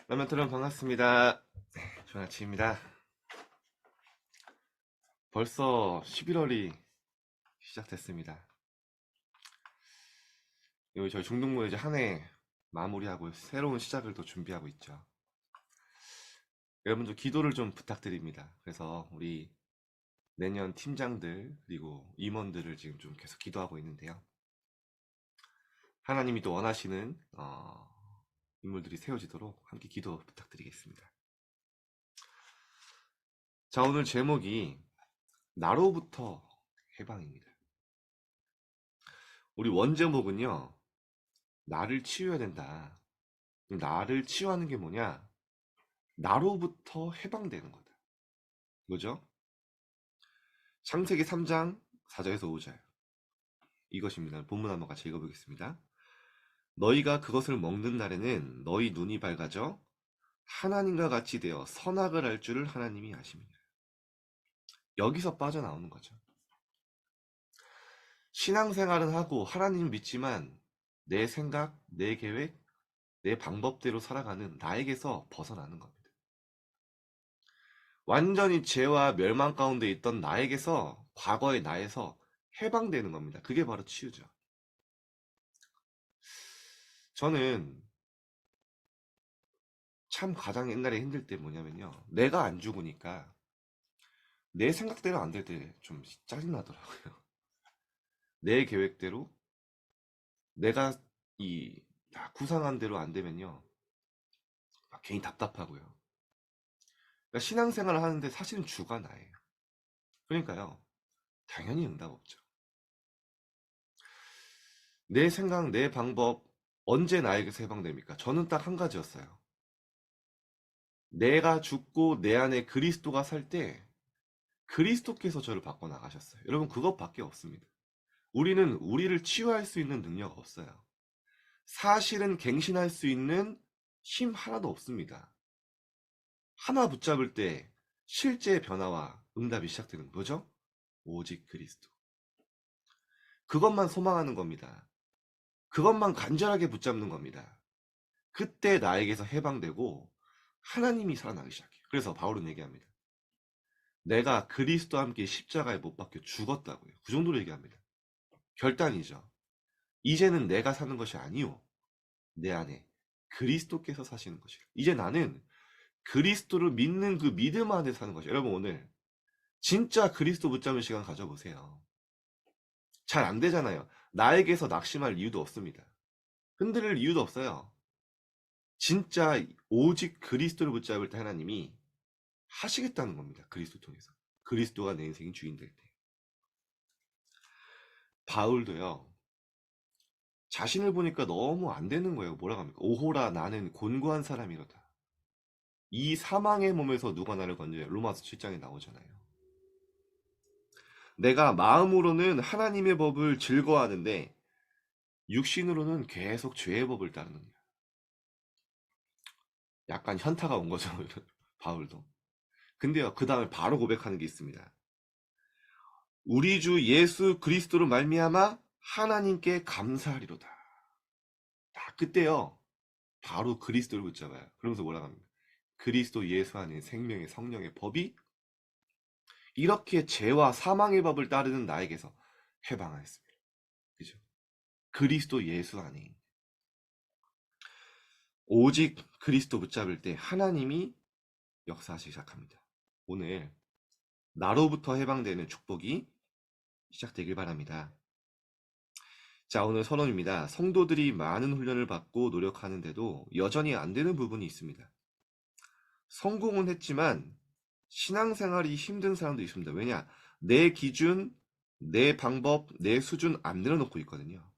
라면토론 반갑습니다. 좋은 아침입니다. 벌써 11월이 시작됐습니다. 여기 저희 중등부 이제 한 해 마무리하고 새로운 시작을 또 준비하고 있죠. 여러분들 기도를 좀 부탁드립니다. 그래서 우리 내년 팀장들 그리고 임원들을 지금 좀 계속 기도하고 있는데요. 하나님이 또 원하시는 인물들이 세워지도록 함께 기도 부탁드리겠습니다. 자, 오늘 제목이 나로부터 해방입니다. 우리 원제목은요, 나를 치유해야 된다. 나를 치유하는 게 뭐냐? 나로부터 해방되는 거다. 뭐죠? 창세기 3장 4절에서 5절. 이것입니다. 본문 한번 같이 읽어보겠습니다. 너희가 그것을 먹는 날에는 너희 눈이 밝아져 하나님과 같이 되어 선악을 알 줄을 하나님이 아십니다. 여기서 빠져나오는 거죠. 신앙생활은 하고 하나님을 믿지만 내 생각, 내 계획, 내 방법대로 살아가는 나에게서 벗어나는 겁니다. 완전히 죄와 멸망 가운데 있던 나에게서, 과거의 나에서 해방되는 겁니다. 그게 바로 치유죠. 저는 참 가장 옛날에 힘들 때 뭐냐면요, 내가 안 죽으니까 내 생각대로 안 될 때 좀 짜증나더라고요. 내 계획대로 내가 구상한 대로 안 되면요, 막 괜히 답답하고요. 그러니까 신앙생활을 하는데 사실은 주가 나예요. 그러니까요, 당연히 응답 없죠. 내 생각, 내 방법, 언제 나에게서 해방됩니까? 저는 딱 한 가지였어요. 내가 죽고 내 안에 그리스도가 살 때 그리스도께서 저를 바꿔 나가셨어요. 여러분, 그것밖에 없습니다. 우리는 우리를 치유할 수 있는 능력 없어요. 사실은 갱신할 수 있는 힘 하나도 없습니다. 하나 붙잡을 때 실제 변화와 응답이 시작되는 거죠? 오직 그리스도. 그것만 소망하는 겁니다. 그것만 간절하게 붙잡는 겁니다. 그때 나에게서 해방되고 하나님이 살아나기 시작해요. 그래서 바울은 얘기합니다. 내가 그리스도와 함께 십자가에 못 박혀 죽었다고요. 그 정도로 얘기합니다. 결단이죠. 이제는 내가 사는 것이 아니오. 내 안에 그리스도께서 사시는 것이라. 이제 나는 그리스도를 믿는 그 믿음 안에 사는 것이에요. 여러분, 오늘 진짜 그리스도 붙잡는 시간 가져보세요. 잘 안 되잖아요. 나에게서 낙심할 이유도 없습니다. 흔들릴 이유도 없어요. 진짜 오직 그리스도를 붙잡을 때 하나님이 하시겠다는 겁니다. 그리스도 통해서. 그리스도가 내 인생의 주인 될 때. 바울도요, 자신을 보니까 너무 안 되는 거예요. 뭐라고 합니까? 오호라, 나는 곤고한 사람이로다. 이 사망의 몸에서 누가 나를 건져요? 로마서 7장에 나오잖아요. 내가 마음으로는 하나님의 법을 즐거워하는데 육신으로는 계속 죄의 법을 따르느냐. 약간 현타가 온 거죠. 바울도. 근데요, 그 다음에 바로 고백하는 게 있습니다. 우리 주 예수 그리스도로 말미암아 하나님께 감사하리로다. 딱 그때요, 바로 그리스도를 붙잡아요. 그러면서 뭐라고 합니까? 그리스도 예수 안에 생명의 성령의 법이 이렇게 죄와 사망의 법을 따르는 나에게서 해방하였습니다. 그죠? 그리스도 예수 안에 오직 그리스도 붙잡을 때 하나님이 역사하시기 시작합니다. 오늘 나로부터 해방되는 축복이 시작되길 바랍니다. 자, 오늘 선언입니다. 성도들이 많은 훈련을 받고 노력하는데도 여전히 안 되는 부분이 있습니다. 성공은 했지만 신앙생활이 힘든 사람도 있습니다. 왜냐? 내 기준, 내 방법, 내 수준 안 내려놓고 있거든요.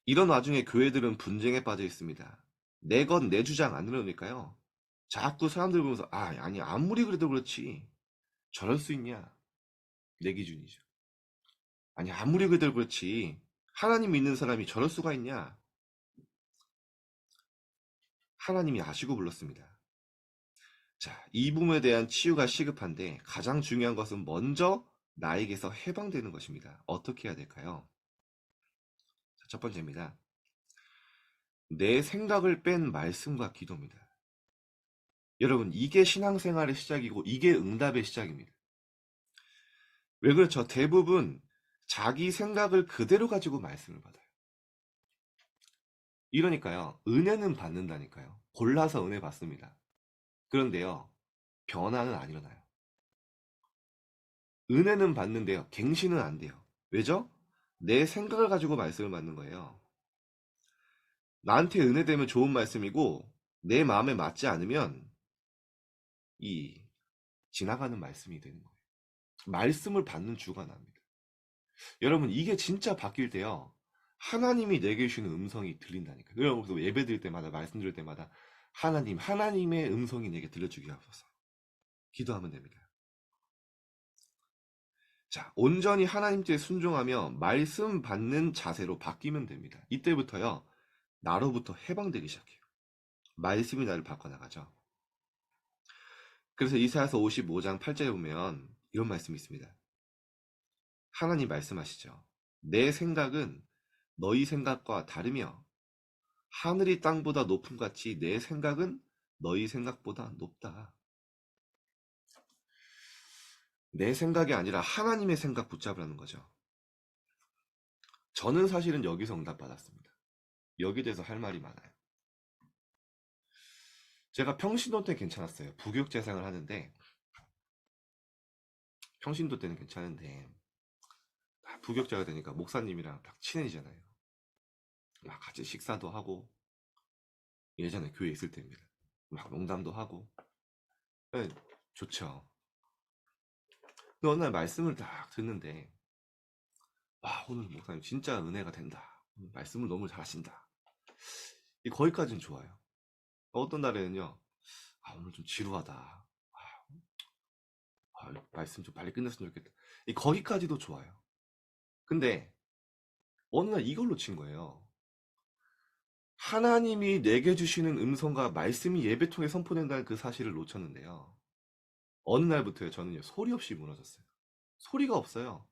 이런 와중에 교회들은 분쟁에 빠져 있습니다. 내 것, 내 주장 안 내려놓으니까요, 자꾸 사람들 보면서 아니 아무리 그래도 그렇지 저럴 수 있냐? 내 기준이죠. 아니 아무리 그래도 그렇지 하나님 믿는 사람이 저럴 수가 있냐? 하나님이 아시고 불렀습니다. 자, 이 부분에 대한 치유가 시급한데 가장 중요한 것은 먼저 나에게서 해방되는 것입니다. 어떻게 해야 될까요? 자, 첫 번째입니다. 내 생각을 뺀 말씀과 기도입니다. 여러분, 이게 신앙생활의 시작이고 이게 응답의 시작입니다. 왜 그렇죠? 대부분 자기 생각을 그대로 가지고 말씀을 받아요. 이러니까요, 은혜는 받는다니까요. 골라서 은혜 받습니다. 그런데요, 변화는 안 일어나요. 은혜는 받는데요, 갱신은 안 돼요. 왜죠? 내 생각을 가지고 말씀을 받는 거예요. 나한테 은혜되면 좋은 말씀이고 내 마음에 맞지 않으면 이 지나가는 말씀이 되는 거예요. 말씀을 받는 주가 납니다. 여러분, 이게 진짜 바뀔 때요, 하나님이 내게 주시는 음성이 들린다니까요. 여러분, 그래서 예배 드릴 때마다, 말씀 드릴 때마다 하나님의 음성이 내게 들려주게 하소서 기도하면 됩니다. 자, 온전히 하나님께 순종하며 말씀 받는 자세로 바뀌면 됩니다. 이때부터요, 나로부터 해방되기 시작해요. 말씀이 나를 바꿔나가죠. 그래서 이사야서 55장 8절에 보면 이런 말씀이 있습니다. 하나님 말씀하시죠. 내 생각은 너희 생각과 다르며 하늘이 땅보다 높음 같이 내 생각은 너희 생각보다 높다. 내 생각이 아니라 하나님의 생각 붙잡으라는 거죠. 저는 사실은 여기서 응답받았습니다. 여기에 대해서 할 말이 많아요. 제가 평신도 때 괜찮았어요. 부교육재생을 하는데, 평신도 때는 괜찮은데 부교육자가 되니까 목사님이랑 딱 친해지잖아요. 막 같이 식사도 하고, 예전에 교회 있을 때입니다. 막 농담도 하고. 네, 좋죠. 근데 어느 날 말씀을 딱 듣는데, 와, 오늘 목사님 진짜 은혜가 된다. 말씀을 너무 잘하신다. 거기까지는 좋아요. 어떤 날에는요, 아, 오늘 좀 지루하다. 말씀 좀 빨리 끝냈으면 좋겠다. 거기까지도 좋아요. 근데 어느 날 이걸 놓친 거예요. 하나님이 내게 주시는 음성과 말씀이 예배통에 선포된다는 그 사실을 놓쳤는데요. 어느 날부터요, 저는요, 소리 없이 무너졌어요. 소리가 없어요.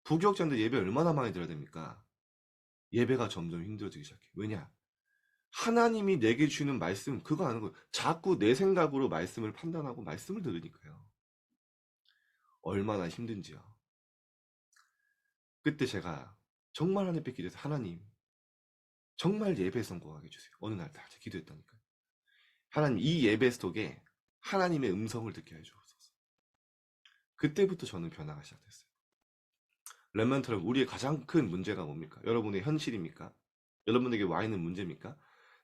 부교육자인데 예배 얼마나 많이 들어야 됩니까? 예배가 점점 힘들어지기 시작해요. 왜냐? 하나님이 내게 주시는 말씀, 그거 아는 거예요. 자꾸 내 생각으로 말씀을 판단하고 말씀을 들으니까요. 얼마나 힘든지요. 그때 제가 정말 하나님께 기도해서, 하나님, 정말 예배 성공하게 해주세요. 어느 날 딱 기도했다니까요. 하나님, 이 예배 속에 하나님의 음성을 듣게 해주옵소서. 그때부터 저는 변화가 시작됐어요. 렘넌트럼 우리의 가장 큰 문제가 뭡니까? 여러분의 현실입니까? 여러분에게 와 있는 문제입니까?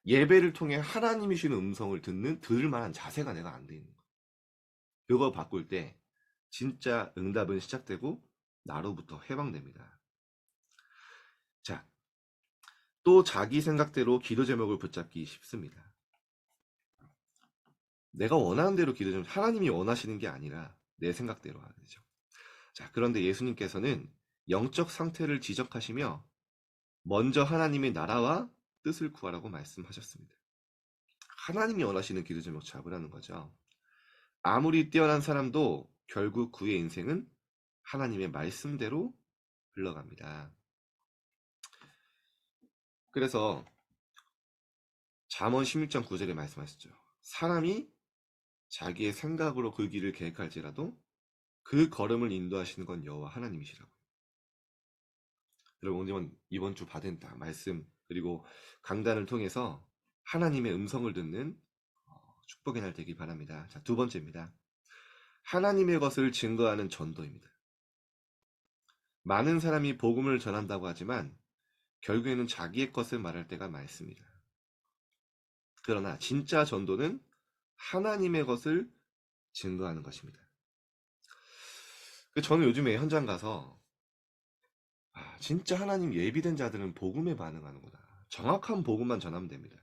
예배를 통해 하나님이 주시는 음성을 들을 만한 자세가 내가 안 돼 있는 거예요. 그거 바꿀 때 진짜 응답은 시작되고 나로부터 해방됩니다. 자, 또 자기 생각대로 기도 제목을 붙잡기 쉽습니다. 내가 원하는 대로 기도 제목, 하나님이 원하시는 게 아니라 내 생각대로 하는 거죠. 자, 그런데 예수님께서는 영적 상태를 지적하시며 먼저 하나님의 나라와 뜻을 구하라고 말씀하셨습니다. 하나님이 원하시는 기도 제목 잡으라는 거죠. 아무리 뛰어난 사람도 결국 그의 인생은 하나님의 말씀대로 흘러갑니다. 그래서 잠언 16장 9절에 말씀하셨죠. 사람이 자기의 생각으로 그 길을 계획할지라도 그 걸음을 인도하시는 건 여호와 하나님이시라고. 여러분, 이번 주 받은 말씀 그리고 강단을 통해서 하나님의 음성을 듣는 축복의 날 되길 바랍니다. 자, 두 번째입니다. 하나님의 것을 증거하는 전도입니다. 많은 사람이 복음을 전한다고 하지만 결국에는 자기의 것을 말할 때가 많습니다. 그러나 진짜 전도는 하나님의 것을 증거하는 것입니다. 저는 요즘에 현장 가서 진짜 하나님 예비된 자들은 복음에 반응하는구나. 정확한 복음만 전하면 됩니다.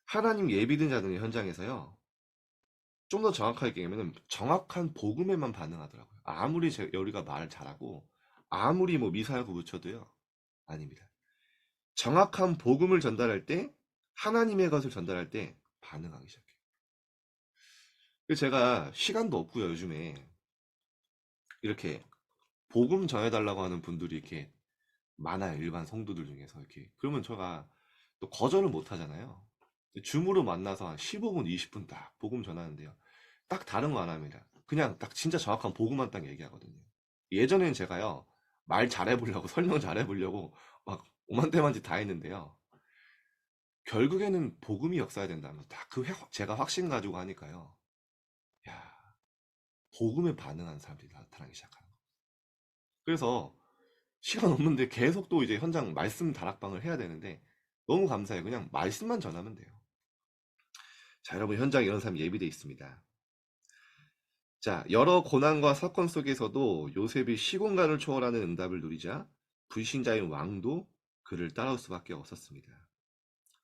하나님 예비된 자들은 현장에서요, 좀 더 정확하게 얘기하면 정확한 복음에만 반응하더라고요. 아무리 우리가 말을 잘하고 아무리 미사일구 붙여도요, 아닙니다. 정확한 복음을 전달할 때, 하나님의 것을 전달할 때 반응하기 시작해요. 제가 시간도 없고요, 요즘에 이렇게 복음 전해달라고 하는 분들이 이렇게 많아요. 일반 성도들 중에서 이렇게. 그러면 제가 또 거절을 못 하잖아요. 줌으로 만나서 한 15분, 20분 딱 복음 전하는데요. 딱 다른 거 안 합니다. 그냥 딱 진짜 정확한 복음만 딱 얘기하거든요. 예전엔 제가요, 말 잘해보려고, 설명 잘해보려고 막 오만대만지 다 했는데요. 결국에는 복음이 역사해야 된다면서 딱 제가 확신 가지고 하니까요. 야, 복음에 반응하는 사람들이 나타나기 시작하는 거예요. 그래서 시간 없는데 계속 또 이제 현장 말씀 다락방을 해야 되는데 너무 감사해요. 그냥 말씀만 전하면 돼요. 자, 여러분 현장에 이런 사람이 예비되어 있습니다. 자, 여러 고난과 사건 속에서도 요셉이 시공간을 초월하는 응답을 누리자 불신자인 왕도 그를 따라올 수밖에 없었습니다.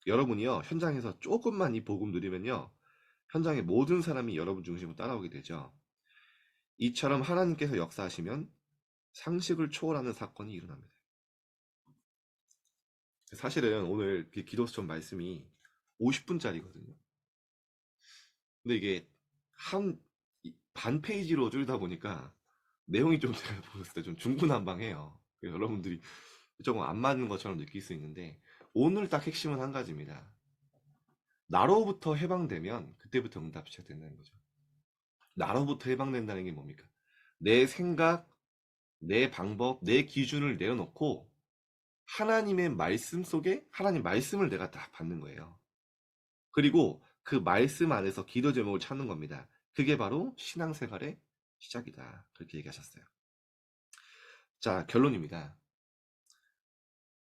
여러분이요, 현장에서 조금만 이 복음 누리면요, 현장의 모든 사람이 여러분 중심으로 따라오게 되죠. 이처럼 하나님께서 역사하시면 상식을 초월하는 사건이 일어납니다. 사실은 오늘 기도 수업 말씀이 50분짜리거든요. 근데 이게 반 페이지로 줄이다 보니까 내용이 좀 제가 보였을 때 좀 중구난방해요. 여러분들이 조금 안 맞는 것처럼 느낄 수 있는데 오늘 딱 핵심은 한 가지입니다. 나로부터 해방되면 그때부터 응답이 시작된다는 거죠. 나로부터 해방된다는 게 뭡니까? 내 생각, 내 방법, 내 기준을 내려놓고 하나님의 말씀 속에 하나님 말씀을 내가 딱 받는 거예요. 그리고 그 말씀 안에서 기도 제목을 찾는 겁니다. 그게 바로 신앙생활의 시작이다. 그렇게 얘기하셨어요. 자, 결론입니다.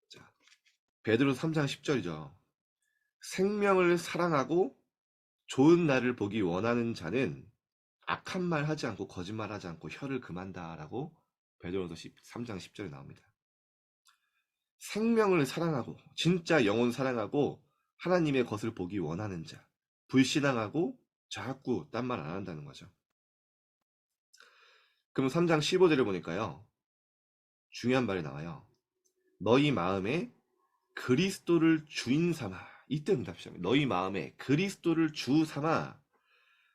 자, 베드로 3장 10절이죠. 생명을 사랑하고 좋은 날을 보기 원하는 자는 악한 말 하지 않고 거짓말 하지 않고 혀를 금한다라고 베드로서 3장 10절에 나옵니다. 생명을 사랑하고 진짜 영혼 사랑하고 하나님의 것을 보기 원하는 자, 불신앙하고 자꾸 딴 말 안 한다는 거죠. 그럼 3장 15절에 보니까요, 중요한 말이 나와요. 너희 마음에 그리스도를 주인 삼아. 이때 응답시합니다. 너희 마음에 그리스도를 주 삼아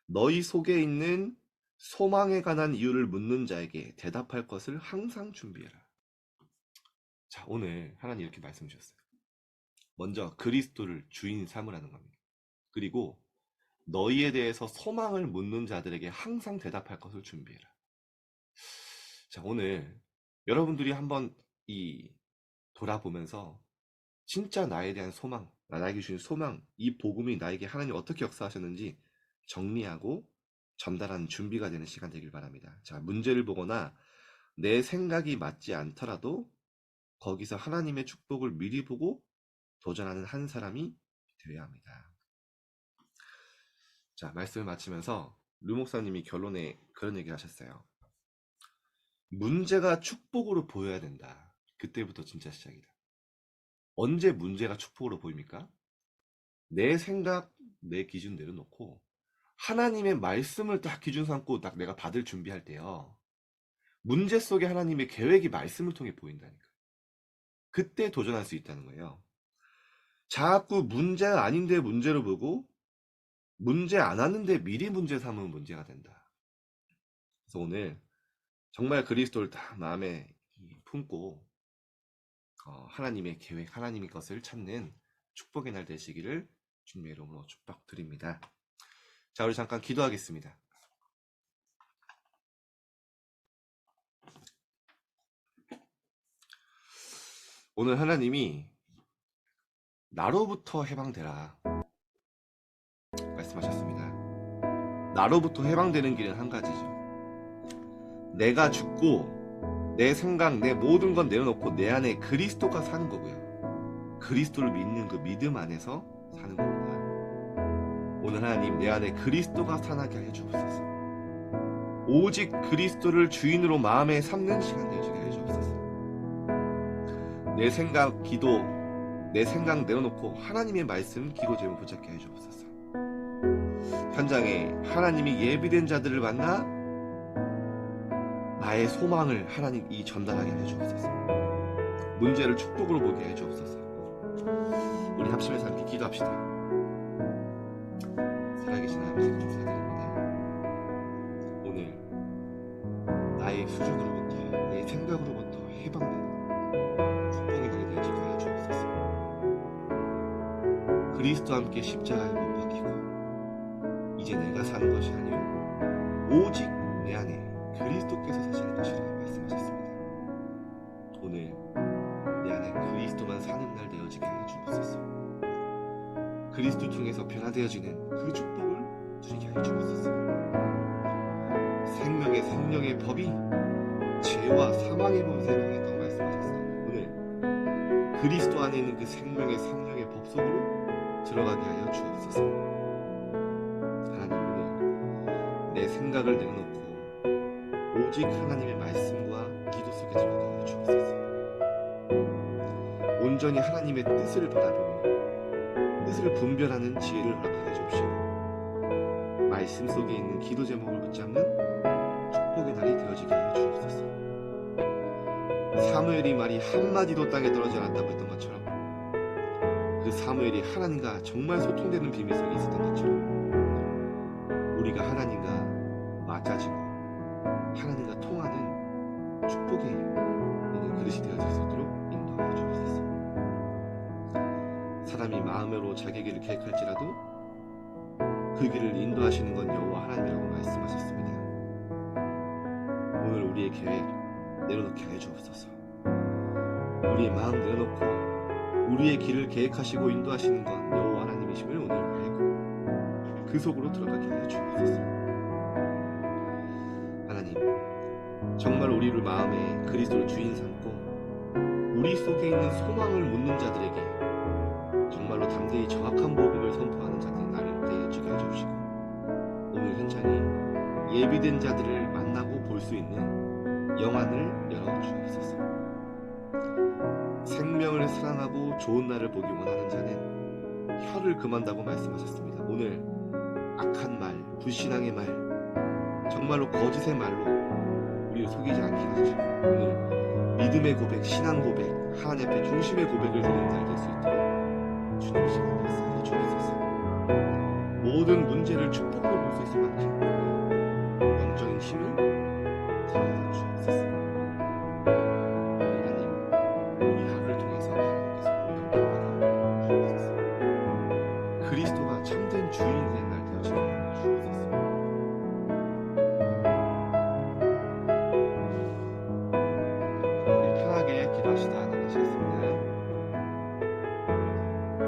너희 속에 있는 소망에 관한 이유를 묻는 자에게 대답할 것을 항상 준비해라. 자, 오늘 하나님 이렇게 말씀 주셨어요. 먼저 그리스도를 주인 삼으라는 겁니다. 그리고 너희에 대해서 소망을 묻는 자들에게 항상 대답할 것을 준비해라. 자, 오늘 여러분들이 한번 돌아보면서 진짜 나에 대한 소망, 나에게 주신 소망, 이 복음이 나에게 하나님 어떻게 역사하셨는지 정리하고 전달하는 준비가 되는 시간 되길 바랍니다. 자, 문제를 보거나 내 생각이 맞지 않더라도 거기서 하나님의 축복을 미리 보고 도전하는 한 사람이 되어야 합니다. 자, 말씀을 마치면서 류 목사님이 결론에 그런 얘기를 하셨어요. 문제가 축복으로 보여야 된다. 그때부터 진짜 시작이다. 언제 문제가 축복으로 보입니까? 내 생각, 내 기준 내려놓고 하나님의 말씀을 딱 기준 삼고 딱 내가 받을 준비할 때요. 문제 속에 하나님의 계획이 말씀을 통해 보인다니까요. 그때 도전할 수 있다는 거예요. 자꾸 문제가 아닌데 문제로 보고 문제 안 하는데 미리 문제 삼으면 문제가 된다. 그래서 오늘 정말 그리스도를 딱 마음에 품고 하나님의 계획, 하나님의 것을 찾는 축복의 날 되시기를 주님의 이름으로 축복드립니다. 자, 우리 잠깐 기도하겠습니다. 오늘 하나님이 나로부터 해방되라 말씀하셨습니다. 나로부터 해방되는 길은 한 가지죠. 내가 죽고 내 생각, 내 모든 건 내려놓고 내 안에 그리스도가 사는 거고요. 그리스도를 믿는 그 믿음 안에서 사는 겁니다. 오늘 하나님 내 안에 그리스도가 사나게 하여 주옵소서. 오직 그리스도를 주인으로 마음에 삼는 시간 되시게 하여 주옵소서. 내 생각, 기도, 내 생각 내려놓고 하나님의 말씀, 기도 제목 붙잡게 해 주옵소서. 현장에 하나님이 예비된 자들을 만나 나의 소망을 하나님이 전달하게 해 주옵소서. 문제를 축복으로 보게 해 주옵소서. 우리 합심해서 함께 기도합시다. 살아계신 아버지 감사드립니다. 오늘 나의 수준으로부터 내 생각으로부터 해방되는 축복이 되게 되어지게 해 주옵소서. 그리스도와 함께 십자가에 못 박히고 이제 내가 사는 것이 아니요 오직 내 안에 그리스도께서 사시는 것이라 말씀하셨습니다. 오늘 내 안에 그리스도만 사는 날 되어지게 하여 주옵소서. 그리스도 통해서 변화되어지는 그 축복을 누리게 하여 주옵소서. 생명의 법이 죄와 사망의 법을 생명했다고 말씀하셨어요. 오늘 그리스도 안에 있는 그 생명의 법 속으로 들어가게 하여 주옵소서. 하나님, 오늘 내 생각을 내려놓고 오직 하나님의 말씀과 기도 속에 들어가게 하여 주옵소서. 온전히 하나님의 뜻을 바라보며 뜻을 분별하는 지혜를 허락하여 주옵시고 말씀 속에 있는 기도 제목을 붙잡는 축복의 날이 되어지게 하여 주옵소서. 사무엘이 말이 한마디도 땅에 떨어지지 않았다고 했던 것처럼 그 사무엘이 하나님과 정말 소통되는 비밀 속에 있었던 것처럼 우리가 하나님과 맞아지고 하나님과 통하는 축복의 그릇이 되어질 수 있도록 인도하여 주옵소서. 사람이 마음으로 자기 길을 계획할지라도 그 길을 인도하시는 건 여호와 하나님이라고 말씀하셨습니다. 오늘 우리의 계획 내려놓게 하여 주옵소서. 우리의 마음 내려놓고 우리의 길을 계획하시고 인도하시는 건 여호와 하나님이심을 오늘 알고 그 속으로 들어가게 하여 주옵소서. 하나님, 정말 우리를 마음에 그리스도를 주인 삼고 우리 속에 있는 소망을 묻는 자들에게 정말로 담대히 정확한 복음을 선포하는 자들의 날을 되어주게 해주시고 오늘 현장에 예비된 자들을 만나고 볼 수 있는 영안을 열어주옵소서. 생명을 사랑하고 좋은 날을 보기 원하는 자는 혀를 금한다고 말씀하셨습니다. 오늘 악한 말, 불신앙의 말, 정말로 거짓의 말로 우리를 속이지 않게 하시고 오늘 믿음의 고백, 신앙 고백, 하나님 앞에 중심의 고백을 드리는 날 될 수 있도록 주님 시간 역사해 주옵소서. 모든 문제를 축복으로 볼 수 있을 만큼